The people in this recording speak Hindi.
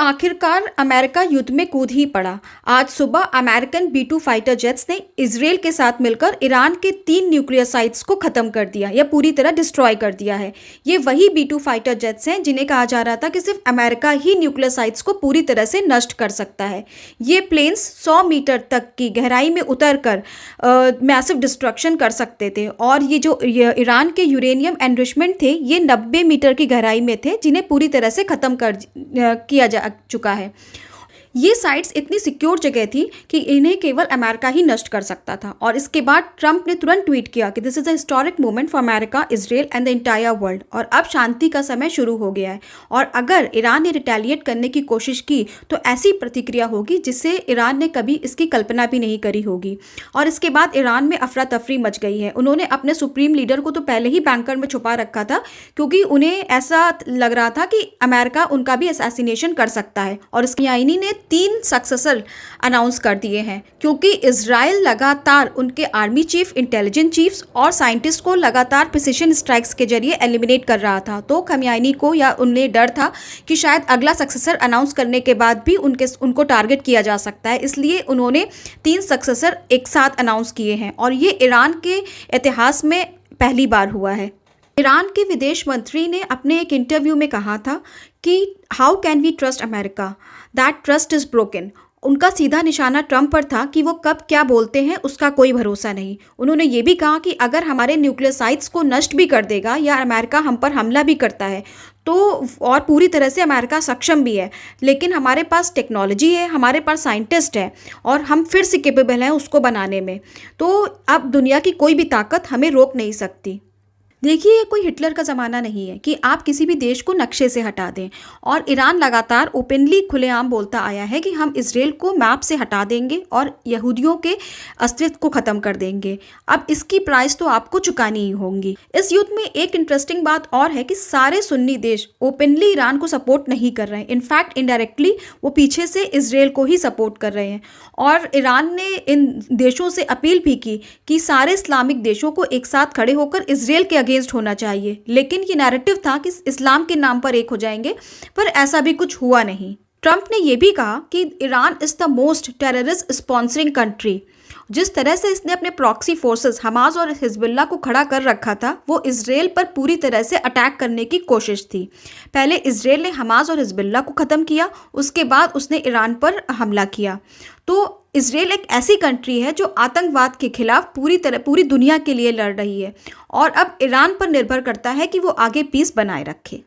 आखिरकार अमेरिका युद्ध में कूद ही पड़ा। आज सुबह अमेरिकन B-2 फाइटर जेट्स ने इजरायल के साथ मिलकर ईरान के 3 न्यूक्लियर साइट्स को ख़त्म कर दिया या पूरी तरह डिस्ट्रॉय कर दिया है। ये वही B-2 फाइटर जेट्स हैं जिन्हें कहा जा रहा था कि सिर्फ अमेरिका ही न्यूक्लियर साइट्स को पूरी तरह से नष्ट कर सकता है। ये प्लेन्स 100 मीटर तक की गहराई में उतर कर मैसिव डिस्ट्रक्शन कर सकते थे और ये ईरान के यूरेनियम एनरिचमेंट थे, ये 90 मीटर की गहराई में थे, जिन्हें पूरी तरह से ख़त्म किया जा चुका है। ये साइट्स इतनी सिक्योर जगह थी कि इन्हें केवल अमेरिका ही नष्ट कर सकता था और इसके बाद ट्रंप ने तुरंत ट्वीट किया कि this is a historic moment for America, Israel and the entire world और अब शांति का समय शुरू हो गया है और अगर ईरान ने रिटेलिएट करने की कोशिश की तो ऐसी प्रतिक्रिया होगी जिससे ईरान ने कभी इसकी कल्पना भी नहीं करी होगी। और इसके बाद ईरान में अफरा तफरी मच गई है। उन्होंने अपने सुप्रीम लीडर को तो पहले ही बैंकर में छुपा रखा था क्योंकि उन्हें ऐसा लग रहा था कि अमेरिका उनका भी असैसिनेशन कर सकता है और इसकी आईनी ने 3 सक्सेसर अनाउंस कर दिए हैं क्योंकि इजराइल लगातार उनके आर्मी चीफ, इंटेलिजेंस चीफ्स और साइंटिस्ट को लगातार प्रिसिशन स्ट्राइक्स के जरिए एलिमिनेट कर रहा था। तो खमेनी को या उन्हें डर था कि शायद अगला सक्सेसर अनाउंस करने के बाद भी उनको टारगेट किया जा सकता है, इसलिए उन्होंने 3 सक्सेसर एक साथ अनाउंस किए हैं और ये ईरान के इतिहास में पहली बार हुआ है। ईरान के विदेश मंत्री ने अपने एक इंटरव्यू में कहा था कि how can we trust America, that trust is broken. उनका सीधा निशाना ट्रंप पर था कि वो कब क्या बोलते हैं उसका कोई भरोसा नहीं। उन्होंने ये भी कहा कि अगर हमारे न्यूक्लियर साइट्स को नष्ट भी कर देगा या अमेरिका हम पर हमला भी करता है तो और पूरी तरह से अमेरिका सक्षम भी है, लेकिन हमारे पास टेक्नोलॉजी है, हमारे पास साइंटिस्ट है और हम फिर से केपेबल हैं उसको बनाने में। तो अब दुनिया की कोई भी ताकत हमें रोक नहीं सकती। देखिए, ये कोई हिटलर का ज़माना नहीं है कि आप किसी भी देश को नक्शे से हटा दें और ईरान लगातार ओपनली खुलेआम बोलता आया है कि हम इजराइल को मैप से हटा देंगे और यहूदियों के अस्तित्व को ख़त्म कर देंगे। अब इसकी प्राइस तो आपको चुकानी ही होंगी। इस युद्ध में एक इंटरेस्टिंग बात और है कि सारे सुन्नी देश ओपनली ईरान को सपोर्ट नहीं कर रहे हैं। इनफैक्ट इनडायरेक्टली वो पीछे से इजराइल को ही सपोर्ट कर रहे हैं और ईरान ने इन देशों से अपील भी की कि सारे इस्लामिक देशों को एक साथ खड़े होकर इजराइल के अगेंस्ट होना चाहिए, लेकिन ये नैरेटिव था कि इस्लाम के नाम पर एक हो जाएंगे, पर ऐसा भी कुछ हुआ नहीं। ट्रंप ने यह भी कहा कि Iran is the most terrorist sponsoring country. जिस तरह से इसने अपने प्रॉक्सी फोर्सेस हमास और हिजबुल्लाह को खड़ा कर रखा था, वो इजराइल पर पूरी तरह से अटैक करने की कोशिश थी। पहले इजराइल ने हमास और हिजबुल्लाह को ख़त्म किया, उसके बाद उसने ईरान पर हमला किया। तो इजराइल एक ऐसी कंट्री है जो आतंकवाद के खिलाफ पूरी दुनिया के लिए लड़ रही है और अब ईरान पर निर्भर करता है कि वो आगे पीस बनाए रखे।